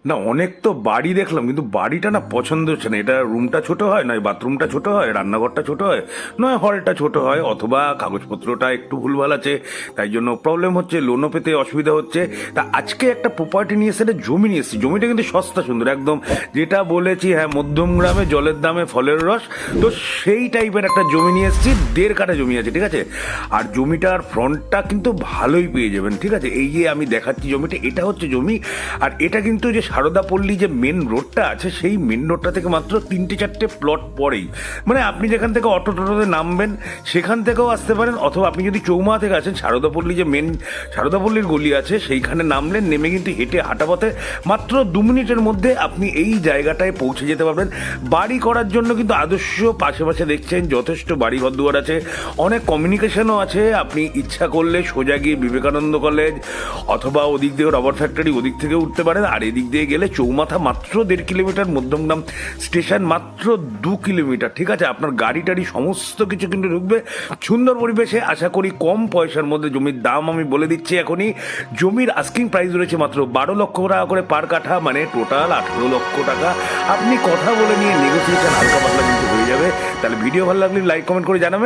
না, অনেক তো বাড়ি দেখলাম, কিন্তু বাড়িটা না পছন্দ হচ্ছে না। এটা রুমটা ছোট হয়, নয় বাথরুমটা ছোট হয়, রান্নাঘরটা ছোট হয়, নয় হলটা ছোট হয়, অথবা কাগজপত্রটা একটু ভুলভাল আছে, তাই জন্য প্রবলেম হচ্ছে, লোনও পেতে অসুবিধা হচ্ছে। তা আজকে একটা প্রপার্টি নিয়ে এসে একটা জমি নিয়ে এসেছি। জমিটা কিন্তু সস্তা সুন্দর একদম, যেটা বলেছি, হ্যাঁ, মধ্যম গ্রামে জলের দামে ফলের রস। তো সেই টাইপের একটা জমি নিয়ে এসেছি, 1.5 কাঠা জমি আছে, ঠিক আছে। আর জমিটার ফ্রন্টটা কিন্তু ভালোই পেয়ে যাবেন, ঠিক আছে। এই যে আমি দেখাচ্ছি জমিটা, এটা হচ্ছে জমি। আর এটা কিন্তু যে সারদাপল্লী যে মেন রোডটা আছে, সেই মেন রোডটা থেকে মাত্র 3-4টে প্লট পরেই। মানে আপনি যেখান থেকে অটো টোটোতে নামবেন সেখান থেকেও আসতে পারেন, অথবা আপনি যদি চৌমা থেকে আছেন, সারদাপল্লী যে মেন সারদাপল্লীর গলি আছে সেইখানে নামলেন, নেমে কিন্তু হেঁটে হাঁটা পথে মাত্র 2 মিনিটের মধ্যে আপনি এই জায়গাটায় পৌঁছে যেতে পারবেন। বাড়ি করার জন্য কিন্তু আদর্শ, পাশে পাশে দেখছেন যথেষ্ট বাড়ি ঘরদুয়ার আছে, অনেক কমিউনিকেশনও আছে। আপনি ইচ্ছা করলে সোজা গিয়ে বিবেকানন্দ কলেজ, অথবা ওদিক দিয়ে রবার ফ্যাক্টরি, ওদিক থেকে উঠতে পারেন। আর এদিক দিয়ে গেলে চৌমাথা মাত্র 1.5 কিলোমিটার, মধ্যমগ্রাম স্টেশন মাত্র 2 কিলোমিটার, ঠিক আছে। আপনার গাড়ি টাড়ি সমস্ত কিছু কিন্তু ঢুকবে সুন্দর পরিবেশে। আশা করি কম পয়সার মধ্যে জমির দাম আমি বলে দিচ্ছি এখনই। জমির আস্কিং প্রাইস রয়েছে মাত্র 12 লক্ষ টাকা করে পার কাঠা, মানে টোটাল 18 লক্ষ টাকা। আপনি কথা বলে নিয়ে নেগোসিয়েশন হালকা পাতলা কিন্তু হয়ে যাবে। তাহলে ভিডিও ভালো লাগলে লাইক কমেন্ট করে জানাবেন।